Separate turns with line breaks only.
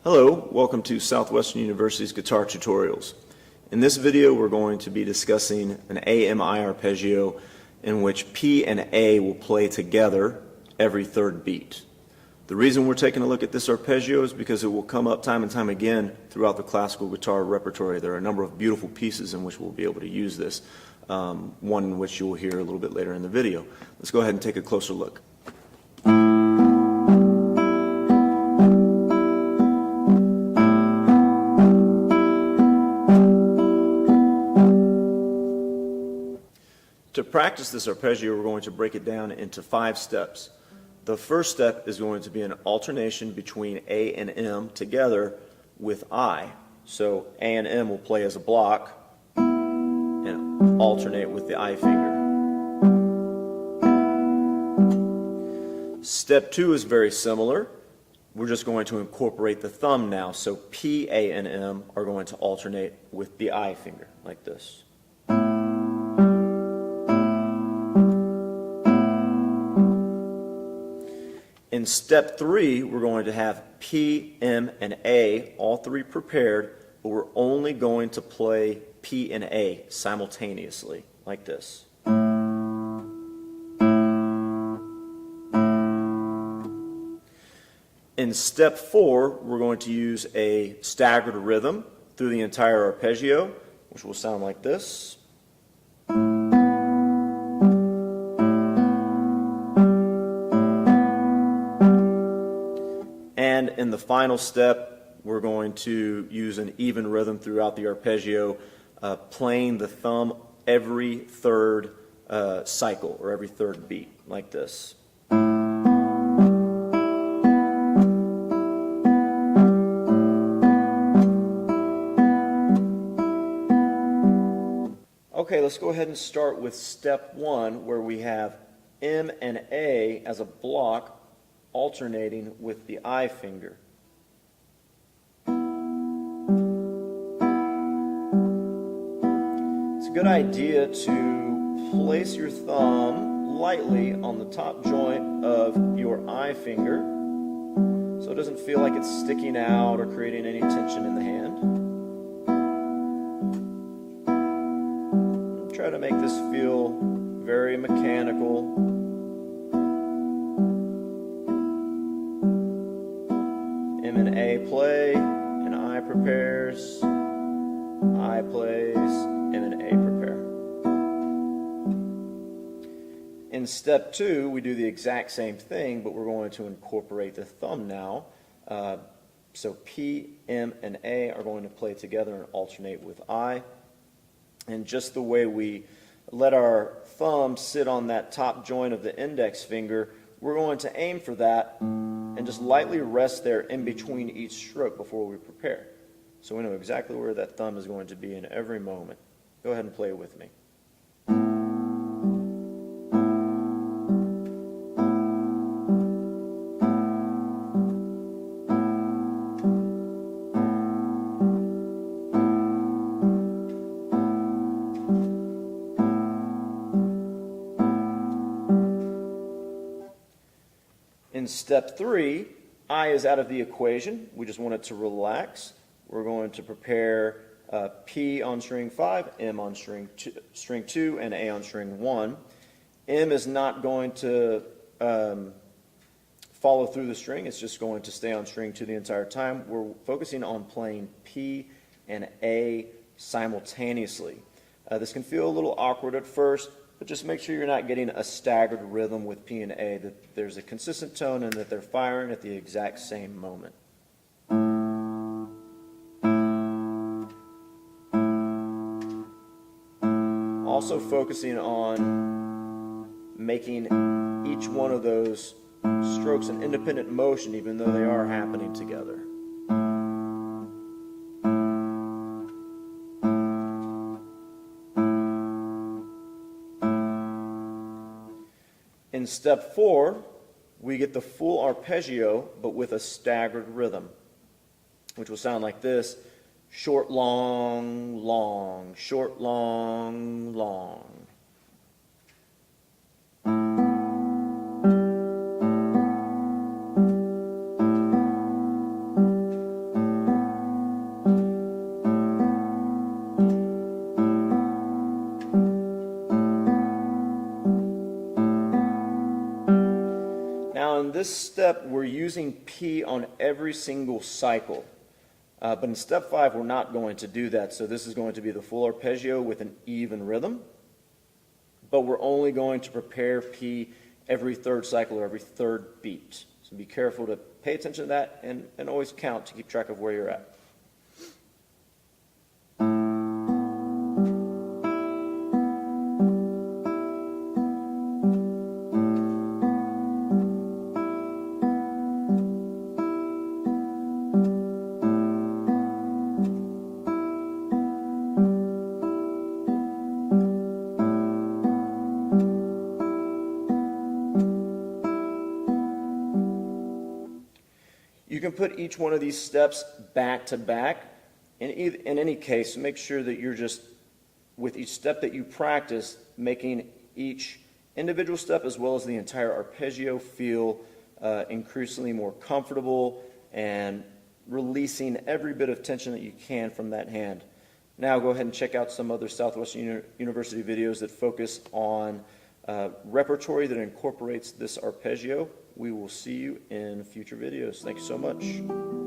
Hello, welcome to Southwestern University's Guitar Tutorials. In this video we're going to be discussing an AMI arpeggio in which P and A will play together every third beat. The reason we're taking a look at this arpeggio is because it will come up time and time again throughout the classical guitar repertory. There are a number of beautiful pieces in which we'll be able to use this, one in which you'll hear a little bit later in the video. Let's go ahead and take a closer look. To practice this arpeggio, we're going to break it down into 5 steps. The first step is going to be an alternation between A and M together with I. So A and M will play as a block and alternate with the I finger. Step 2 is very similar. We're just going to incorporate the thumb now. So P, A, and M are going to alternate with the I finger, like this. In step 3, we're going to have P, M, and A, all 3 prepared, but we're only going to play P and A simultaneously, like this. In step 4, we're going to use a staggered rhythm through the entire arpeggio, which will sound like this. And in the final step, we're going to use an even rhythm throughout the arpeggio, playing the thumb every third cycle or every third beat, like this. Okay, let's go ahead and start with step 1, where we have M and A as a block alternating with the I finger. It's a good idea to place your thumb lightly on the top joint of your I finger so it doesn't feel like it's sticking out or creating any tension in the hand. Try to make this feel very mechanical. M and A play, and I prepares, I plays, M and A prepare. In step 2, we do the exact same thing, but we're going to incorporate the thumb now. So P, M, and A are going to play together and alternate with I. And just the way we let our thumb sit on that top joint of the index finger, we're going to aim for that and just lightly rest there in between each stroke before we prepare. So we know exactly where that thumb is going to be in every moment. Go ahead and play with me. In step 3, I is out of the equation. We just want it to relax. We're going to prepare P on string 5, M on string 2, and A on string 1. M is not going to follow through the string. It's just going to stay on string 2 the entire time. We're focusing on playing P and A simultaneously. This can feel a little awkward at first, but just make sure you're not getting a staggered rhythm with P and A, that there's a consistent tone and that they're firing at the exact same moment. Also focusing on making each one of those strokes an independent motion, even though they are happening together. In step 4, we get the full arpeggio, but with a staggered rhythm, which will sound like this: short, long, long, short, long, long. this step, we're using P on every single cycle. But in step 5, we're not going to do that. So this is going to be the full arpeggio with an even rhythm. But we're only going to prepare P every third cycle or every third beat. So be careful to pay attention to that and always count to keep track of where you're at. You can put each one of these steps back to back. In any case, make sure that you're just, with each step that you practice, making each individual step as well as the entire arpeggio feel increasingly more comfortable and releasing every bit of tension that you can from that hand. Now go ahead and check out some other Southwestern University videos that focus on repertory that incorporates this arpeggio. We will see you in future videos. Thank you so much.